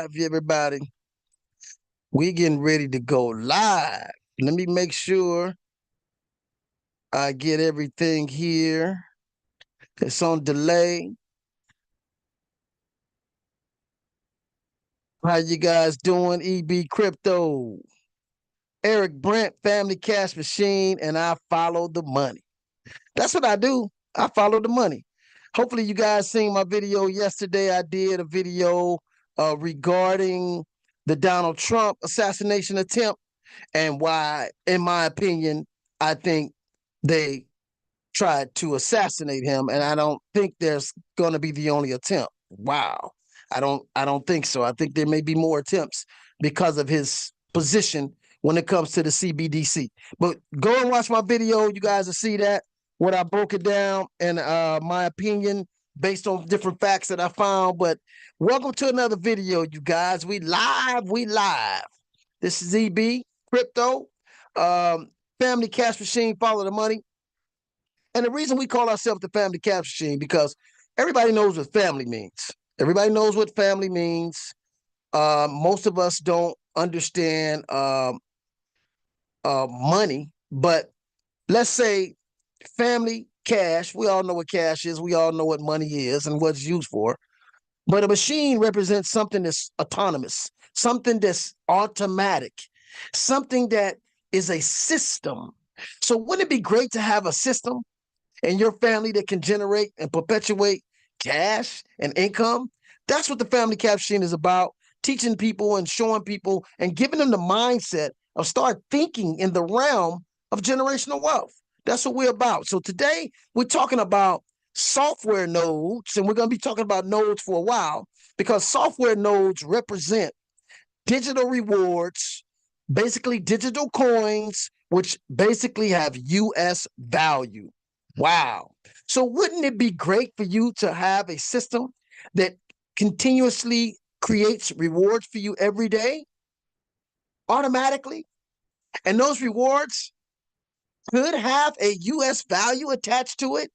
live, everybody. We getting ready to go live. Let me make sure I get everything here. It's on delay. How you guys doing? EB Crypto, Eric Brent, Family Cash Machine, and I follow the money. That's what I do. I follow the money. Hopefully you guys seen my video yesterday. I did a video regarding the Donald Trump assassination attempt and why, in my opinion, I think they tried to assassinate him, and I don't think there's going to be the only attempt. Wow. I don't think so. I think there may be more attempts because of his position when it comes to the CBDC. But go and watch my video. You guys will see that when I broke it down and my opinion based on different facts that I found. But welcome to another video, you guys. We live. This is EB Crypto, Family Cash Machine, Follow the Money. And the reason we call ourselves the Family Cash Machine, because everybody knows what family means. Everybody knows what family means. Most of us don't understand money, but let's say family cash. We all know what cash is. We all know what money is and what it's used for. But a machine represents something that's autonomous, something that's automatic, something that is a system. So wouldn't it be great to have a system in your family that can generate and perpetuate cash and income? That's what the Family Cash Machine is about, teaching people and showing people and giving them the mindset of start thinking in the realm of generational wealth. That's what we're about. So today we're talking about software nodes, and we're going to be talking about nodes for a while because software nodes represent digital rewards, basically digital coins, which basically have US value. Wow. So wouldn't it be great for you to have a system that continuously creates rewards for you every day automatically? And those rewards could have a US value attached to it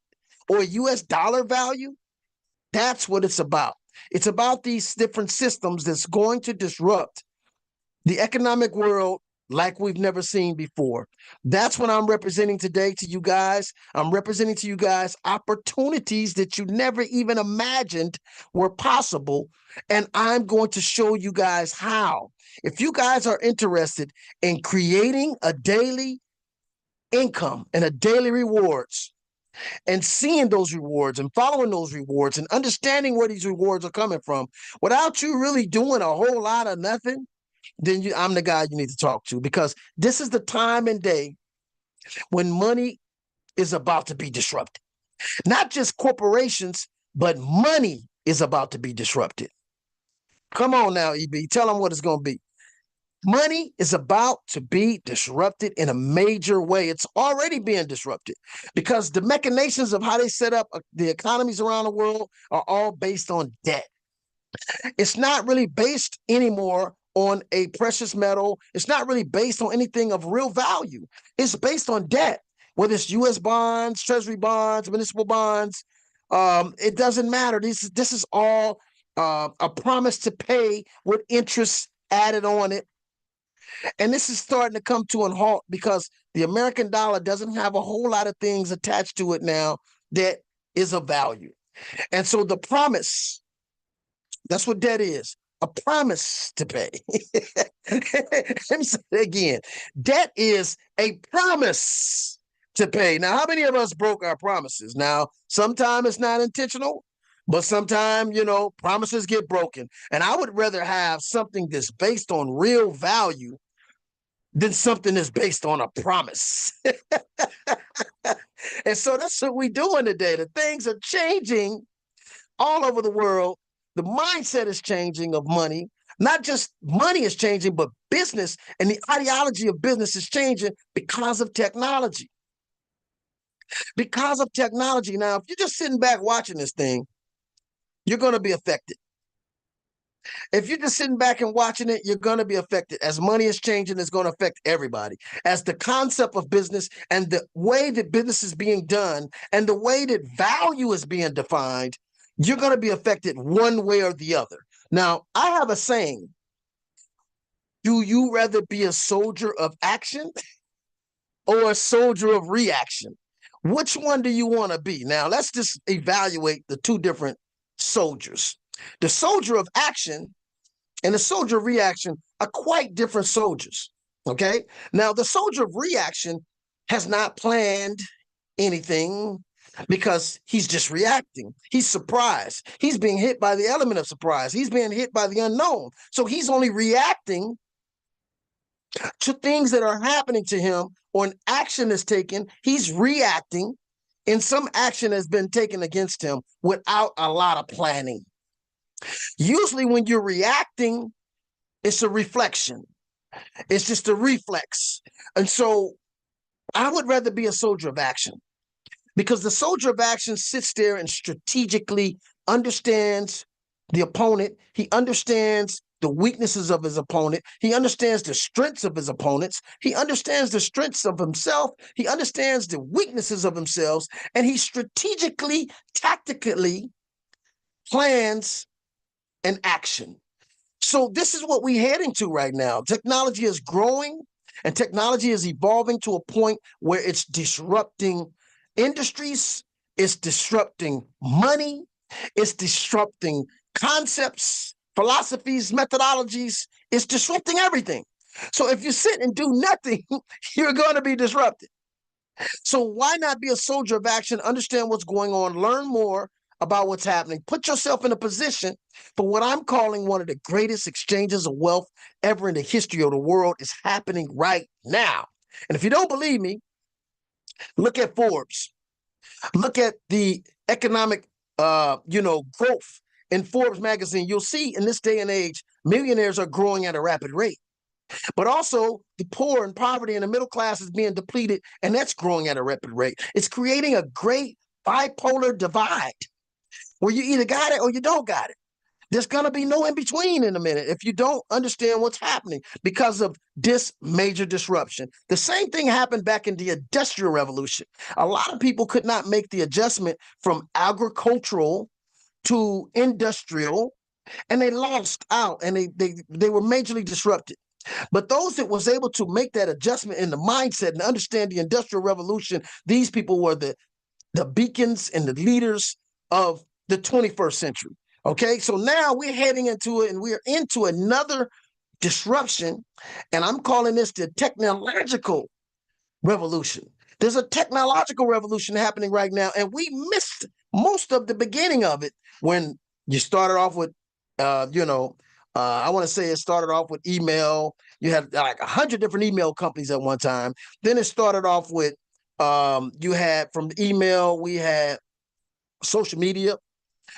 or a US dollar value. That's what it's about. It's about these different systems that's going to disrupt the economic world like we've never seen before. That's what I'm representing today to you guys. I'm representing to you guys opportunities that you never even imagined were possible. And I'm going to show you guys how. If you guys are interested in creating a daily income and a daily rewards and seeing those rewards and following those rewards and understanding where these rewards are coming from without you really doing a whole lot of nothing, then I'm the guy you need to talk to, because this is the time and day when money is about to be disrupted. Not just corporations, but money is about to be disrupted. Come on now, EB, tell them what it's going to be. Money is about to be disrupted in a major way. It's already being disrupted because the machinations of how they set up the economies around the world are all based on debt. It's not really based anymore on a precious metal. It's not really based on anything of real value. It's based on debt, whether it's U.S. bonds, treasury bonds, municipal bonds. It doesn't matter. This is all a promise to pay with interest added on it. And this is starting to come to a halt because the American dollar doesn't have a whole lot of things attached to it now that is of value. And so the promise, that's what debt is. A promise to pay. Let me say it again. Debt is a promise to pay. Now, how many of us broke our promises? Now, sometimes it's not intentional, but sometimes, promises get broken. And I would rather have something that's based on real value than something that's based on a promise. And so that's what we're doing today. The things are changing all over the world. The mindset is changing of money. Not just money is changing, but business and the ideology of business is changing because of technology. Because of technology. Now, if you're just sitting back watching this thing, you're going to be affected. If you're just sitting back and watching it, you're going to be affected. As money is changing, it's going to affect everybody. As the concept of business and the way that business is being done and the way that value is being defined, you're going to be affected one way or the other. Now, I have a saying. Do you rather be a soldier of action or a soldier of reaction? Which one do you want to be? Now, let's just evaluate the two different soldiers. The soldier of action and the soldier of reaction are quite different soldiers. Okay. Now, the soldier of reaction has not planned anything because he's just reacting. He's surprised. He's being hit by the element of surprise. He's being hit by the unknown. So he's only reacting to things that are happening to him, or an action is taken. He's reacting and some action has been taken against him without a lot of planning. Usually when you're reacting, it's a reflection. It's just a reflex. And so I would rather be a soldier of action, because the soldier of action sits there and strategically understands the opponent. He understands the weaknesses of his opponent. He understands the strengths of his opponents. He understands the strengths of himself. He understands the weaknesses of himself. And he strategically, tactically plans an action. So this is what we're heading to right now. Technology is growing and technology is evolving to a point where it's disrupting industries, it's disrupting money, it's disrupting concepts, philosophies, methodologies, it's disrupting everything. So if you sit and do nothing, you're going to be disrupted. So why not be a soldier of action, understand what's going on, learn more about what's happening, put yourself in a position for what I'm calling one of the greatest exchanges of wealth ever in the history of the world is happening right now. And if you don't believe me, look at Forbes. Look at the economic, growth in Forbes magazine. You'll see in this day and age, millionaires are growing at a rapid rate. But also the poor and poverty and the middle class is being depleted, and that's growing at a rapid rate. It's creating a great bipolar divide where you either got it or you don't got it. There's going to be no in between in a minute if you don't understand what's happening because of this major disruption. The same thing happened back in the Industrial Revolution. A lot of people could not make the adjustment from agricultural to industrial, and they lost out and they were majorly disrupted. But those that was able to make that adjustment in the mindset and understand the Industrial Revolution, these people were the beacons and the leaders of the 21st century. Okay, so now we're heading into it and we're into another disruption, and I'm calling this the technological revolution. There's a technological revolution happening right now, and we missed most of the beginning of it when you started off with, I want to say it started off with email. You had like 100 different email companies at one time. Then it started off with, you had from email, we had social media.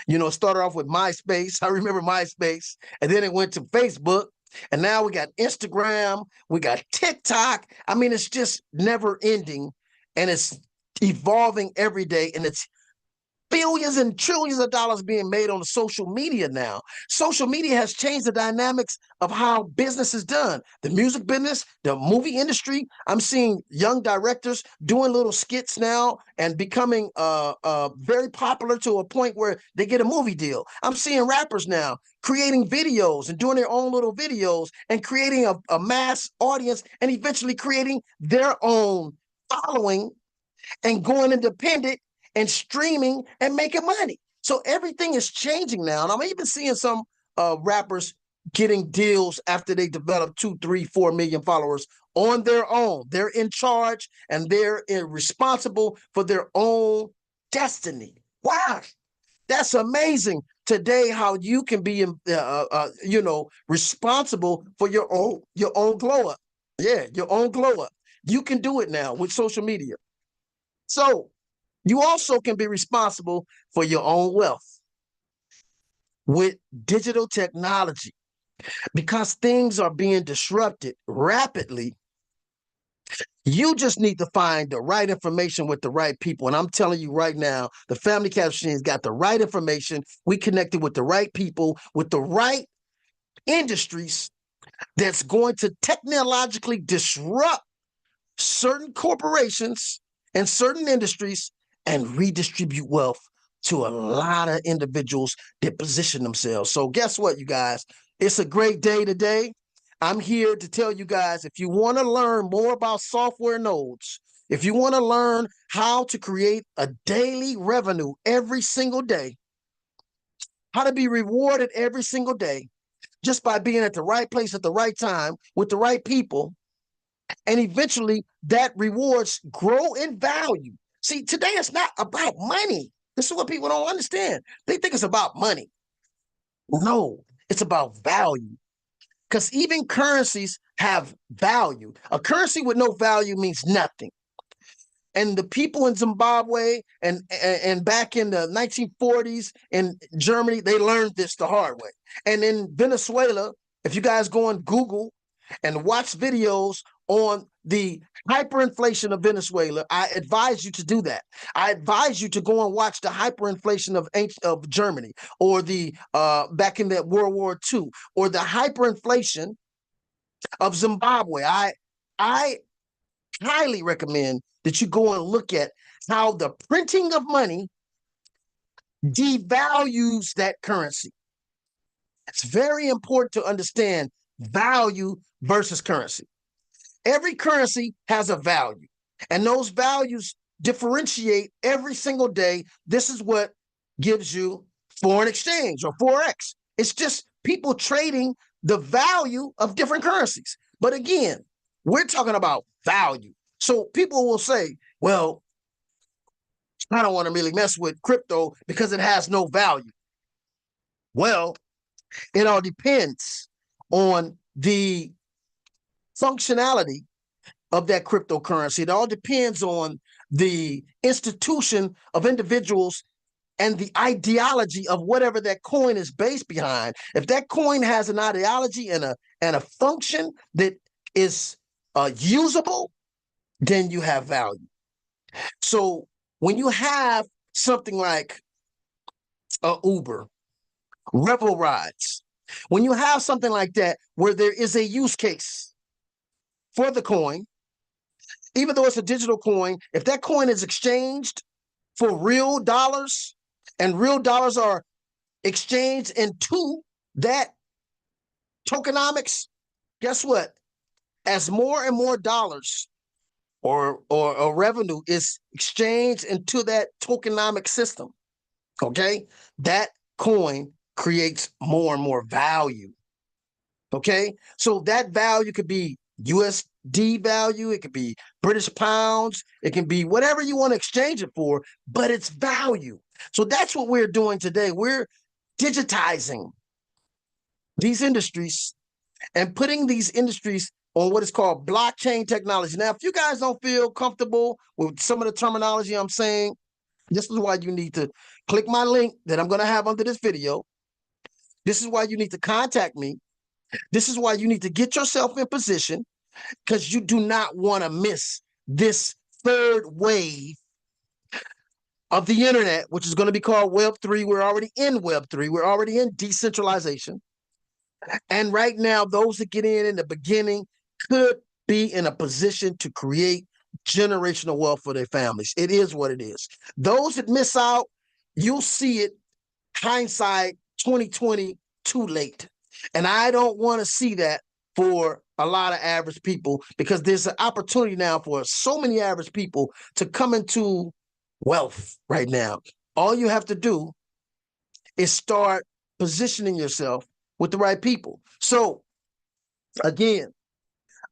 It started off with MySpace. I remember MySpace. And then it went to Facebook. And now we got Instagram. We got TikTok. I mean, it's just never ending. And it's evolving every day. And it's billions and trillions of dollars being made on social media now. Social media has changed the dynamics of how business is done. The music business, the movie industry. I'm seeing young directors doing little skits now and becoming very popular to a point where they get a movie deal. I'm seeing rappers now creating videos and doing their own little videos and creating a mass audience and eventually creating their own following and going independent and streaming and making money. So everything is changing now. And I'm even seeing some rappers getting deals after they develop 2, 3, 4 million followers on their own. They're in charge and they're responsible for their own destiny. Wow. That's amazing today how you can be, responsible for your own glow up. Yeah, your own glow up. You can do it now with social media. So you also can be responsible for your own wealth with digital technology. Because things are being disrupted rapidly, you just need to find the right information with the right people. And I'm telling you right now, the Family Cash Machine's got the right information. We connected with the right people, with the right industries that's going to technologically disrupt certain corporations and certain industries and redistribute wealth to a lot of individuals that position themselves. So guess what, you guys? It's a great day today. I'm here to tell you guys, if you want to learn more about software nodes, if you want to learn how to create a daily revenue every single day, how to be rewarded every single day, just by being at the right place at the right time with the right people, and eventually that rewards grow in value. See, today it's not about money. This is what people don't understand. They think it's about money. No, it's about value. Because even currencies have value. A currency with no value means nothing. And the people in Zimbabwe and back in the 1940s in Germany, they learned this the hard way. And in Venezuela, if you guys go on Google and watch videos on the hyperinflation of Venezuela, I advise you to do that. I advise you to go and watch the hyperinflation of Germany, or the back in that World War II, or the hyperinflation of Zimbabwe. I highly recommend that you go and look at how the printing of money devalues that currency. It's very important to understand value versus currency. Every currency has a value, and those values differentiate every single day. This is what gives you foreign exchange or Forex. It's just people trading the value of different currencies. But again, we're talking about value. So people will say, well, I don't want to really mess with crypto because it has no value. Well, it all depends on the functionality of that cryptocurrency. It all depends on the institution of individuals and the ideology of whatever that coin is based behind. If that coin has an ideology and a function that is usable, then you have value. So when you have something like Uber, Revel Rides, when you have something like that where there is a use case for the coin, even though it's a digital coin, if that coin is exchanged for real dollars and real dollars are exchanged into that tokenomics, guess what? As more and more dollars or revenue is exchanged into that tokenomic system, okay, that coin creates more and more value. Okay, so that value could be USD value, it could be British pounds, it can be whatever you want to exchange it for, but it's value. So that's what we're doing today. We're digitizing these industries and putting these industries on what is called blockchain technology. Now, if you guys don't feel comfortable with some of the terminology I'm saying, this is why you need to click my link that I'm going to have under this video. This is why you need to contact me. This is why you need to get yourself in position, because you do not want to miss this third wave of the internet, which is going to be called Web3. We're already in Web3. We're already in decentralization. And right now, those that get in the beginning could be in a position to create generational wealth for their families. It is what it is. Those that miss out, you'll see it hindsight 2020 too late. And I don't want to see that for a lot of average people, because there's an opportunity now for so many average people to come into wealth right now. All you have to do is start positioning yourself with the right people. So again,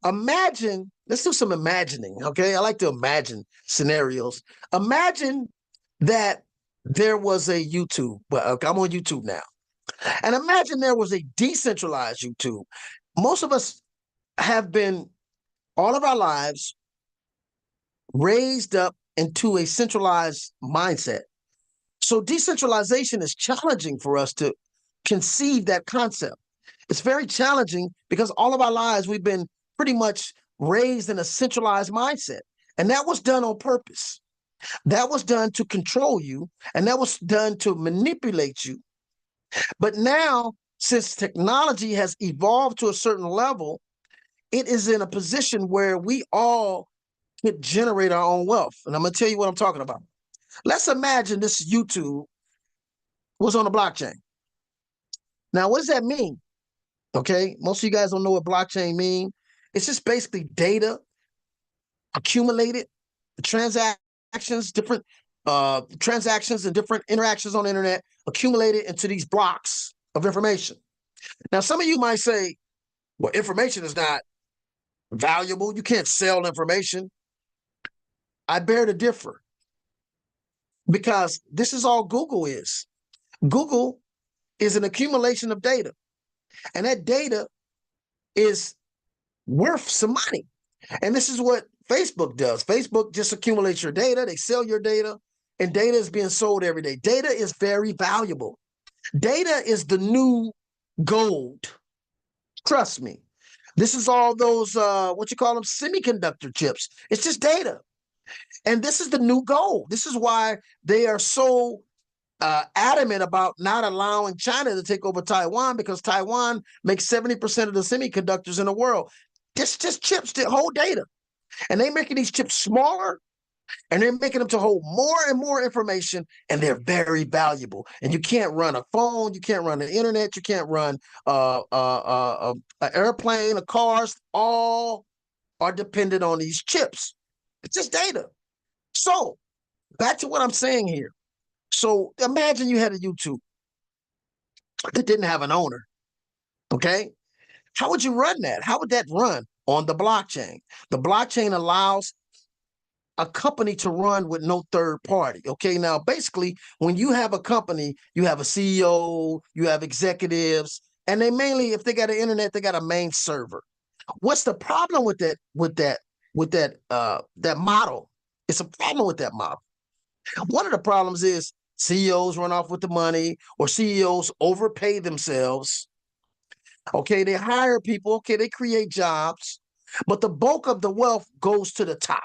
imagine, let's do some imagining, okay? I like to imagine scenarios. Imagine that there was a YouTube. Well, I'm on YouTube now. And imagine there was a decentralized YouTube. Most of us have been, all of our lives, raised up into a centralized mindset. So decentralization is challenging for us to conceive that concept. It's very challenging because all of our lives we've been pretty much raised in a centralized mindset. And that was done on purpose. That was done to control you, and that was done to manipulate you. But now, since technology has evolved to a certain level, it is in a position where we all could generate our own wealth. And I'm going to tell you what I'm talking about. Let's imagine this YouTube was on the blockchain. Now, what does that mean? Okay, most of you guys don't know what blockchain mean. It's just basically data accumulated, transactions, different transactions and different interactions on the internet accumulated into these blocks of information. Now, some of you might say, well, information is not valuable. You can't sell information. I bear to differ, because this is all Google is. Google is an accumulation of data, and that data is worth some money. And this is what Facebook does. Facebook just accumulates your data, they sell your data, and data is being sold every day. Data is very valuable. Data is the new gold. Trust me. This is all those, what you call them, semiconductor chips. It's just data. And this is the new gold. This is why they are so adamant about not allowing China to take over Taiwan, because Taiwan makes 70% of the semiconductors in the world. Just chips that hold data. And they're making these chips smaller, and they're making them to hold more and more information, and they're very valuable. And you can't run a phone, you can't run the internet, you can't run an airplane, a cars, all are dependent on these chips. It's just data. So back to what I'm saying here. So imagine you had a YouTube that didn't have an owner, okay? How would you run that? How would that run on the blockchain? The blockchain allows a company to run with no third party. Okay, now basically, when you have a company, you have a CEO, you have executives, and they mainly, if they got an internet, they got a main server. What's the problem with that model? It's a problem with that model. One of the problems is CEOs run off with the money, or CEOs overpay themselves. Okay, they hire people. Okay, they create jobs, but the bulk of the wealth goes to the top.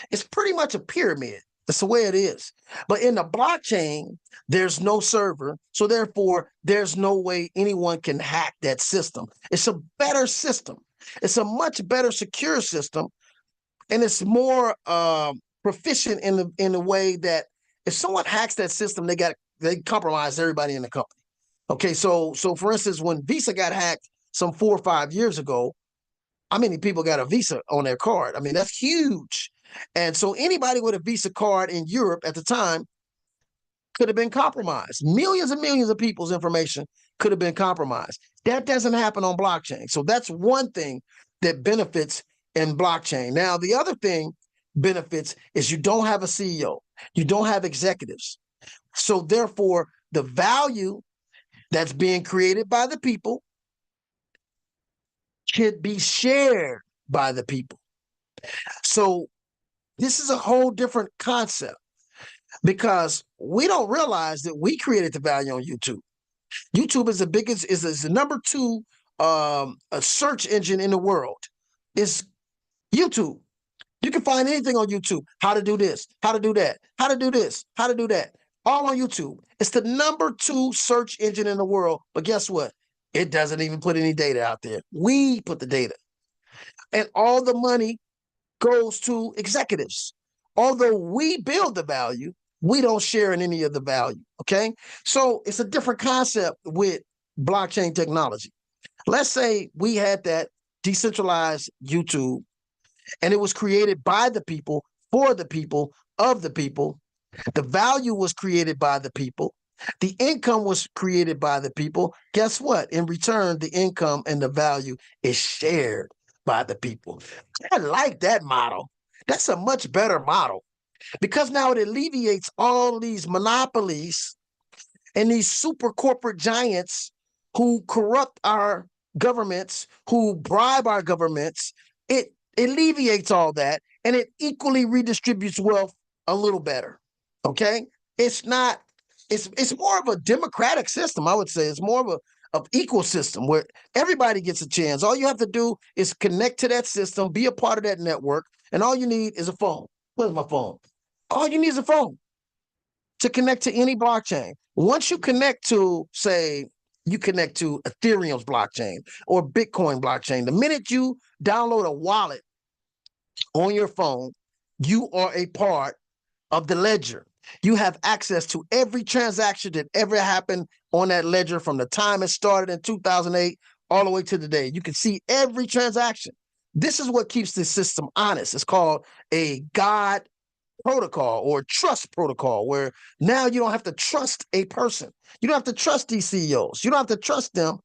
It's pretty much a pyramid. That's the way it is. But in the blockchain, there's no server. So therefore, there's no way anyone can hack that system. It's a better system. It's a much better secure system. And it's more proficient in the way that if someone hacks that system, they compromise everybody in the company. Okay, so for instance, when Visa got hacked some 4 or 5 years ago, how many people got a Visa on their card? I mean, that's huge. And so anybody with a Visa card in Europe at the time could have been compromised. Millions and millions of people's information could have been compromised. That doesn't happen on blockchain. So that's one thing that benefits in blockchain. Now, the other thing benefits is you don't have a CEO. You don't have executives. So therefore, the value that's being created by the people should be shared by the people. So this is a whole different concept, because we don't realize that we created the value on YouTube. YouTube is the number 2 a search engine in the world. Is YouTube. You can find anything on YouTube. How to do this, how to do that, how to do this, how to do that. All on YouTube. It's the number 2 search engine in the world. But guess what? It doesn't even put any data out there. We put the data. And all the money goes to executives. Although we build the value, we don't share in any of the value, okay? So it's a different concept with blockchain technology. Let's say we had that decentralized YouTube, and it was created by the people, for the people, of the people. The value was created by the people. The income was created by the people. Guess what? In return, the income and the value is shared by the people. I like that model. That's a much better model, because now it alleviates all these monopolies and these super corporate giants who corrupt our governments, who bribe our governments. It alleviates all that, and it equally redistributes wealth a little better. Okay? It's more of a democratic system, I would say. It's more of an equal system where everybody gets a chance. All you have to do is connect to that system, be a part of that network, and all you need is a phone. Where's my phone? All you need is a phone to connect to any blockchain. Once you connect to, say, you connect to Ethereum's blockchain or Bitcoin blockchain, the minute you download a wallet on your phone, you are a part of the ledger. You have access to every transaction that ever happened on that ledger from the time it started in 2008 all the way to today. You can see every transaction. This is what keeps the system honest. It's called a God protocol or trust protocol, where now you don't have to trust a person. You don't have to trust these CEOs. You don't have to trust them,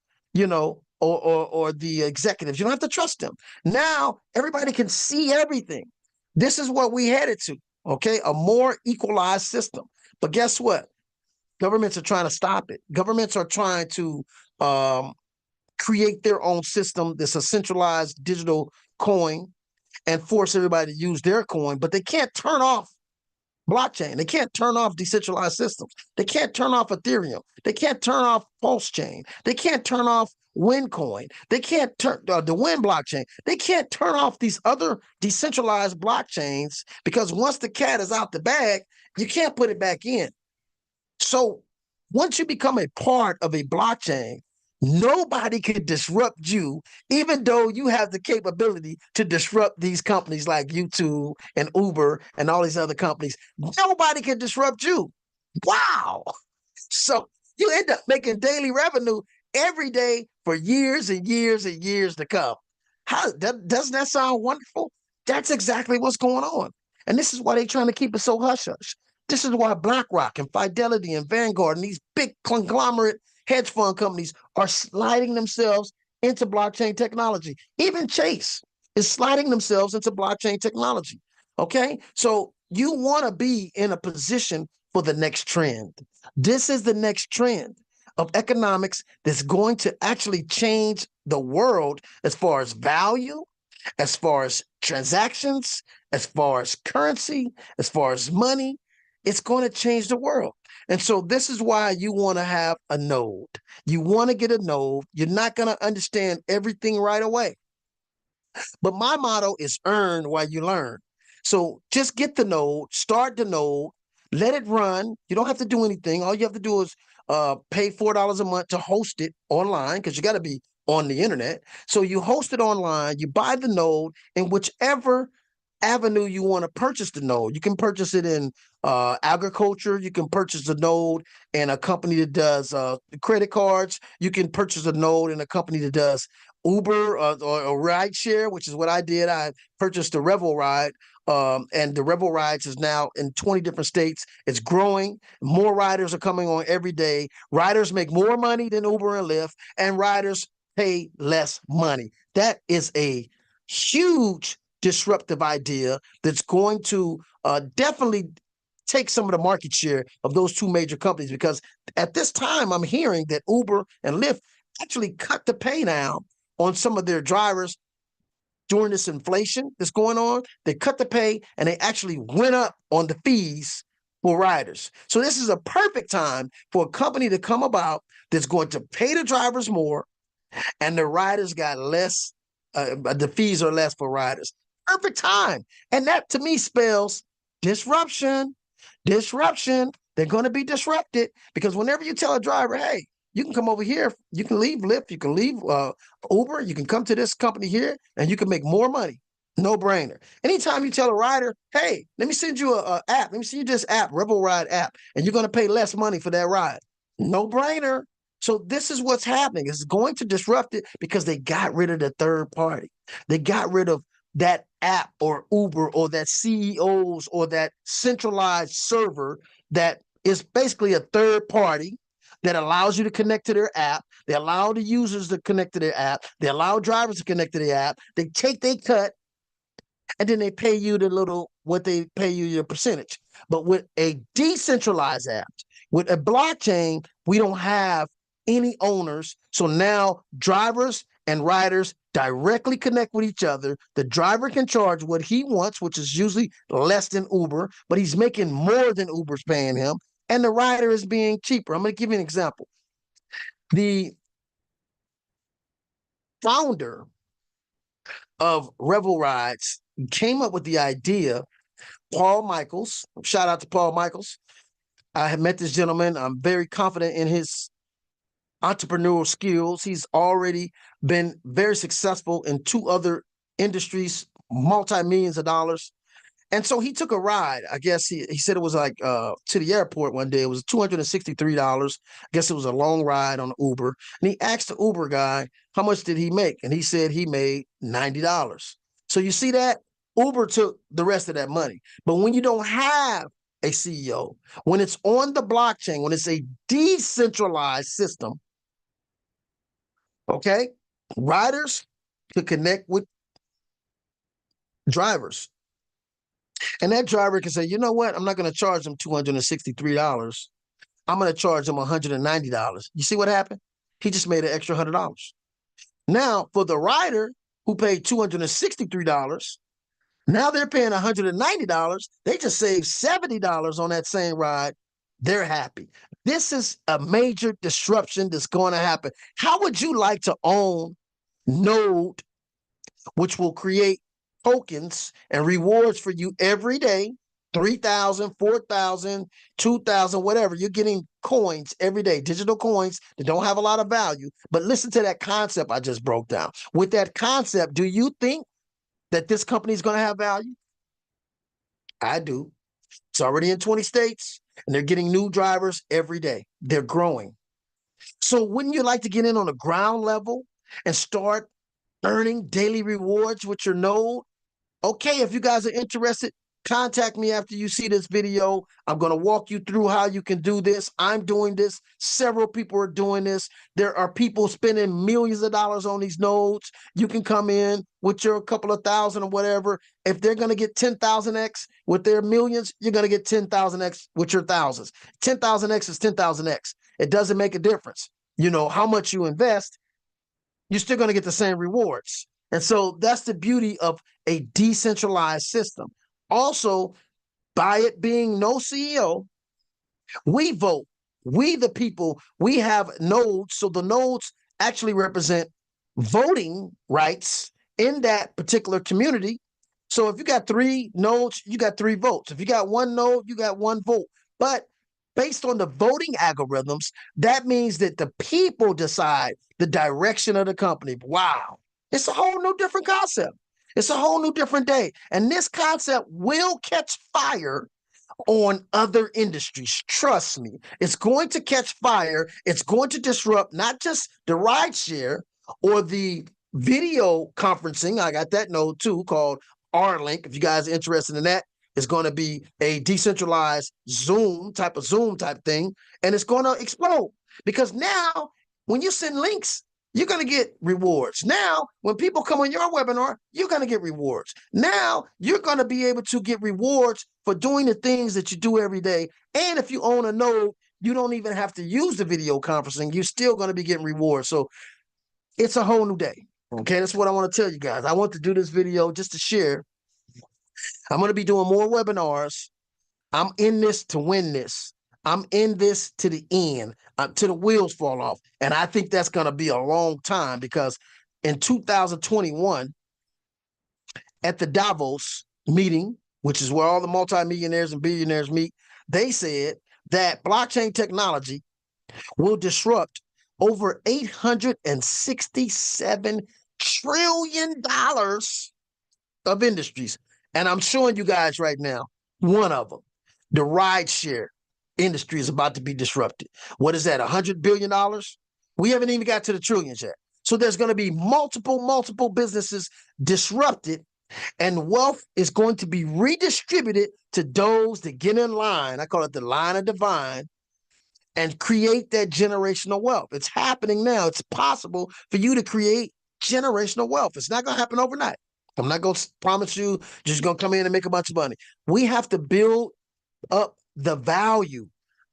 or the executives. You don't have to trust them. Now everybody can see everything. This is what we headed to. Okay, a more equalized system. But guess what? Governments are trying to stop it. Governments are trying to create their own system. That's a centralized digital coin and force everybody to use their coin, but they can't turn off blockchain. They can't turn off decentralized systems. They can't turn off Ethereum. They can't turn off Pulse Chain. They can't turn off WinCoin. They can't turn the Win blockchain. They can't turn off these other decentralized blockchains, because once the cat is out the bag, you can't put it back in. So once you become a part of a blockchain, nobody can disrupt you, even though you have the capability to disrupt these companies like YouTube and Uber and all these other companies. Nobody can disrupt you. Wow. So you end up making daily revenue every day for years and years and years to come. Doesn't that sound wonderful? That's exactly what's going on. And this is why they're trying to keep it so hush hush. This is why BlackRock and Fidelity and Vanguard and these big conglomerate hedge fund companies are sliding themselves into blockchain technology. Even Chase is sliding themselves into blockchain technology. Okay, so you want to be in a position for the next trend. This is the next trend of economics that's going to actually change the world as far as value, as far as transactions, as far as currency, as far as money. It's going to change the world. And so this is why you want to have a node. You want to get a node. You're not going to understand everything right away. But my motto is earn while you learn. So just get the node, start the node, let it run. You don't have to do anything. All you have to do is pay $4 a month to host it online, because you got to be on the internet. So you host it online, you buy the node in whichever avenue you want to purchase the node. You can purchase it in agriculture. You can purchase the node in a company that does credit cards. You can purchase a node in a company that does Uber or ride share, which is what I did. I purchased the Revel Ride, and the Revel Rides is now in 20 different states. It's growing. More riders are coming on every day. Riders make more money than Uber and Lyft, and riders pay less money. That is a huge disruptive idea that's going to definitely take some of the market share of those two major companies, because at this time I'm hearing that Uber and Lyft actually cut the pay down on some of their drivers during this inflation that's going on. They cut the pay and they actually went up on the fees for riders. So this is a perfect time for a company to come about that's going to pay the drivers more, and the riders got less. The fees are less for riders. Perfect time. And that to me spells disruption. Disruption. They're going to be disrupted, because whenever you tell a driver, hey, you can come over here, you can leave Lyft, you can leave Uber, you can come to this company here and you can make more money. No brainer. Anytime you tell a rider, hey, let me send you a app, let me send you this app, Rebel Ride app, and you're going to pay less money for that ride. No brainer. So this is what's happening. It's going to disrupt it because they got rid of the third party. They got rid of that app or Uber or that CEOs or that centralized server that is basically a third party that allows you to connect to their app. They allow the users to connect to their app. They allow drivers to connect to their app. They take their cut, and then they pay you what they pay you your percentage. But with a decentralized app, with a blockchain, we don't have any owners. So now drivers and riders directly connect with each other. The driver can charge what he wants, which is usually less than Uber, but he's making more than Uber's paying him. And the rider is being cheaper. I'm going to give you an example. The founder of Revel Rides came up with the idea, Paul Michaels. Shout out to Paul Michaels. I have met this gentleman. I'm very confident in his entrepreneurial skills. He's already been very successful in two other industries, multi-millions of dollars. And so he took a ride. I guess he said it was like to the airport one day. It was $263. I guess it was a long ride on Uber. And he asked the Uber guy, how much did he make? And he said he made $90. So you see that? Uber took the rest of that money. But when you don't have a CEO, when it's on the blockchain, when it's a decentralized system, okay, riders could connect with drivers. And that driver can say, you know what? I'm not going to charge them $263. I'm going to charge them $190. You see what happened? He just made an extra $100. Now, for the rider who paid $263, now they're paying $190. They just saved $70 on that same ride. They're happy. This is a major disruption that's going to happen. How would you like to own Node, which will create tokens and rewards for you every day? 3,000, 4,000, 2,000, whatever. You're getting coins every day, digital coins that don't have a lot of value. But listen to that concept I just broke down. With that concept, do you think that this company is going to have value? I do. It's already in 20 states, and they're getting new drivers every day. They're growing. So wouldn't you like to get in on the ground level and start earning daily rewards with your node? Okay, if you guys are interested, contact me after you see this video. I'm going to walk you through how you can do this. I'm doing this. Several people are doing this. There are people spending millions of dollars on these nodes. You can come in with your couple of thousand or whatever. If they're going to get 10,000x with their millions, you're going to get 10,000x with your thousands. 10,000x is 10,000x. It doesn't make a difference. You know, how much you invest, you're still going to get the same rewards. And so that's the beauty of a decentralized system. Also, by it being no CEO, we vote. We, the people, we have nodes. So the nodes actually represent voting rights in that particular community. So if you got 3 nodes, you got 3 votes. If you got 1 node, you got 1 vote. But based on the voting algorithms, that means that the people decide the direction of the company. Wow. It's a whole new different concept. It's a whole new different day. And this concept will catch fire on other industries. Trust me, it's going to catch fire. It's going to disrupt not just the rideshare or the video conferencing. I got that node too called R-Link. If you guys are interested in that, it's going to be a decentralized Zoom type thing. And it's going to explode because now when you send links, you're going to get rewards. Now, when people come on your webinar, you're going to get rewards. Now, you're going to be able to get rewards for doing the things that you do every day. And if you own a node, you don't even have to use the video conferencing. You're still going to be getting rewards. So it's a whole new day. Okay, that's what I want to tell you guys. I want to do this video just to share. I'm going to be doing more webinars. I'm in this to win this. I'm in this to the end, till the wheels fall off. And I think that's going to be a long time because in 2021, at the Davos meeting, which is where all the multimillionaires and billionaires meet, they said that blockchain technology will disrupt over $867 trillion of industries. And I'm showing you guys right now, one of them, the rideshare industry is about to be disrupted. What is that, $100 billion? We haven't even got to the trillions yet. So there's going to be multiple businesses disrupted, and wealth is going to be redistributed to those that get in line. I call it the line of divine, and create that generational wealth. It's happening now. It's possible for you to create generational wealth. It's not going to happen overnight. I'm not going to promise you just going to come in and make a bunch of money. We have to build up the value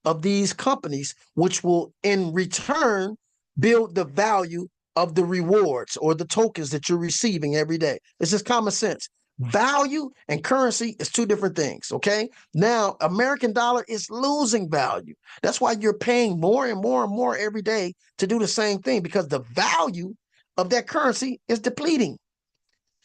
of these companies, which will in return build the value of the rewards or the tokens that you're receiving every day. It's just common sense. Value and currency is 2 different things, okay? Now, American dollar is losing value. That's why you're paying more and more and more every day to do the same thing, because the value of that currency is depleting,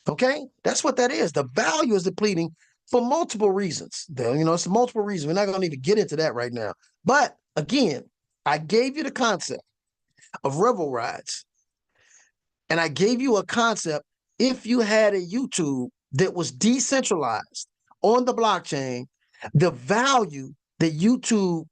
okay? That's what that is. The value is depleting for multiple reasons. You know, it's multiple reasons. We're not going to even get into that right now. But again, I gave you the concept of revel rides. And I gave you a concept if you had a YouTube that was decentralized on the blockchain, the value that YouTube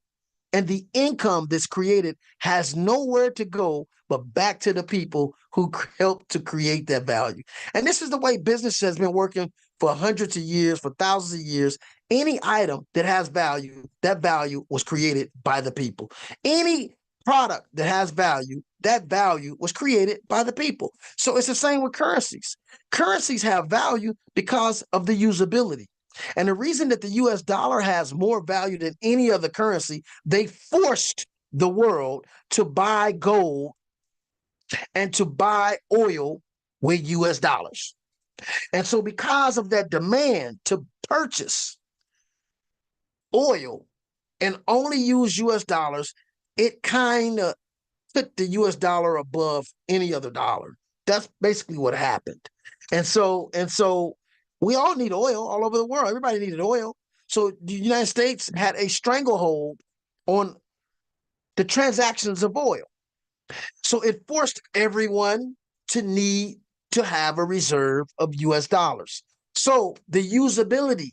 and the income that's created has nowhere to go but back to the people who helped to create that value. And this is the way business has been working for hundreds of years, for thousands of years. Any item that has value, that value was created by the people. Any product that has value, that value was created by the people. So it's the same with currencies. Currencies have value because of the usability. And the reason that the US dollar has more value than any other currency, they forced the world to buy gold and to buy oil with US dollars. And so because of that demand to purchase oil and only use US dollars, it kind of put the US dollar above any other dollar. That's basically what happened. And so we all need oil all over the world. Everybody needed oil. So the United States had a stranglehold on the transactions of oil. So it forced everyone to need to have a reserve of US dollars. So the usability,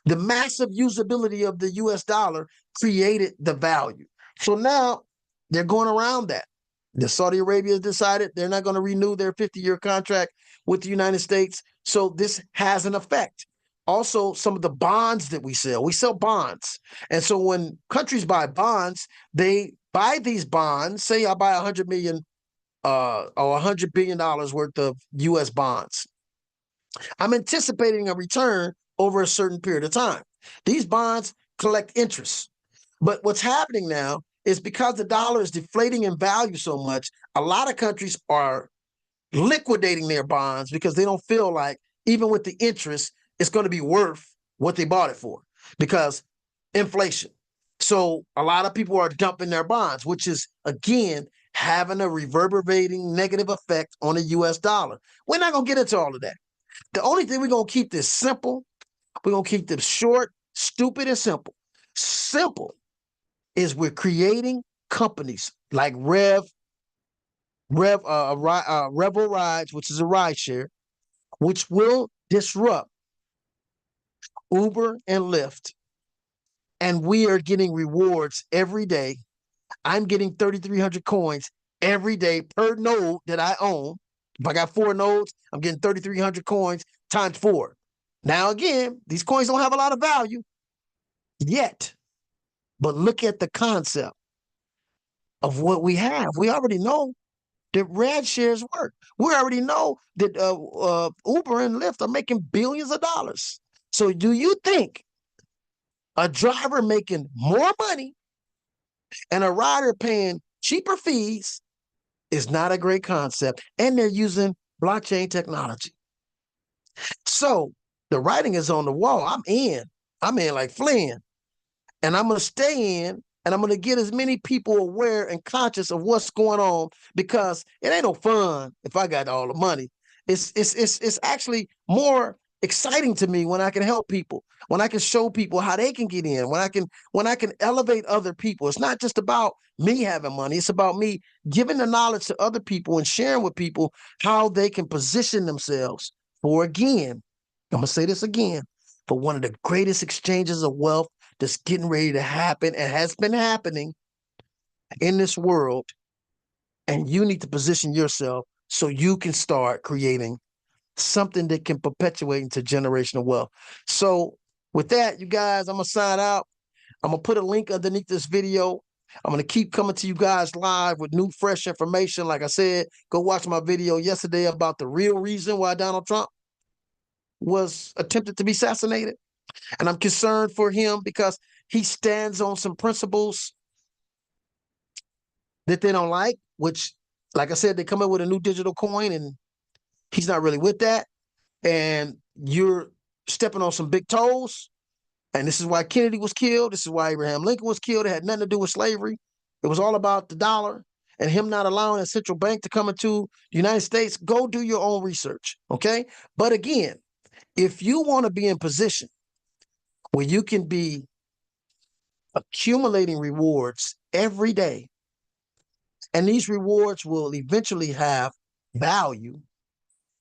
the massive usability of the US dollar created the value. So now they're going around that. The Saudi Arabia has decided they're not going to renew their 50-year contract with the United States. So this has an effect. Also, some of the bonds that we sell bonds. And so when countries buy bonds, they buy these bonds. Say I buy 100 million or $100 billion worth of US bonds. I'm anticipating a return over a certain period of time. These bonds collect interest. But what's happening now is because the dollar is deflating in value so much, a lot of countries are liquidating their bonds because they don't feel like, even with the interest, it's going to be worth what they bought it for because inflation. So a lot of people are dumping their bonds, which is, again, having a reverberating negative effect on the US dollar. We're not going to get into all of that. The only thing we're going to keep this simple, we're going to keep this short, stupid, and simple. Simple is we're creating companies like Revel Rides, which is a ride share, which will disrupt Uber and Lyft. And we are getting rewards every day. I'm getting 3,300 coins every day per node that I own. If I got 4 nodes, I'm getting 3,300 coins times 4. Now, again, these coins don't have a lot of value yet, but look at the concept of what we have. We already know that rad shares work. We already know that Uber and Lyft are making billions of dollars. So do you think a driver making more money and a rider paying cheaper fees is not a great concept? And they're using blockchain technology. So the writing is on the wall. I'm in like Flynn. And I'm going to stay in, and I'm going to get as many people aware and conscious of what's going on, because it ain't no fun if I got all the money. It's actually more exciting to me when I can help people, when I can show people how they can get in, when I can elevate other people. It's not just about me having money. It's about me giving the knowledge to other people and sharing with people how they can position themselves for, again, I'm going to say this again, for one of the greatest exchanges of wealth that's getting ready to happen and has been happening in this world. And you need to position yourself so you can start creating something that can perpetuate into generational wealth. So with that, you guys, I'm going to sign out. I'm going to put a link underneath this video. I'm going to keep coming to you guys live with new, fresh information. Like I said, go watch my video yesterday about the real reason why Donald Trump was attempted to be assassinated. And I'm concerned for him because he stands on some principles that they don't like, which, like I said, they come up with a new digital coin and he's not really with that. And you're stepping on some big toes. And this is why Kennedy was killed. This is why Abraham Lincoln was killed. It had nothing to do with slavery. It was all about the dollar and him not allowing a central bank to come into the United States. Go do your own research, okay? But again, if you want to be in position where you can be accumulating rewards every day, and these rewards will eventually have value,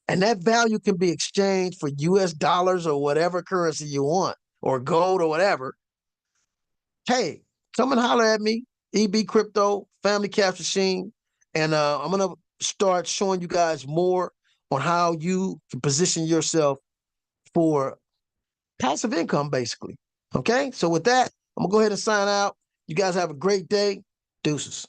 And that value can be exchanged for US dollars or whatever currency you want, or gold or whatever. Hey, come and holler at me, EB Crypto, Family Cash Machine. And I'm going to start showing you guys more on how you can position yourself for passive income, basically. Okay, so with that, I'm going to go ahead and sign out. You guys have a great day. Deuces.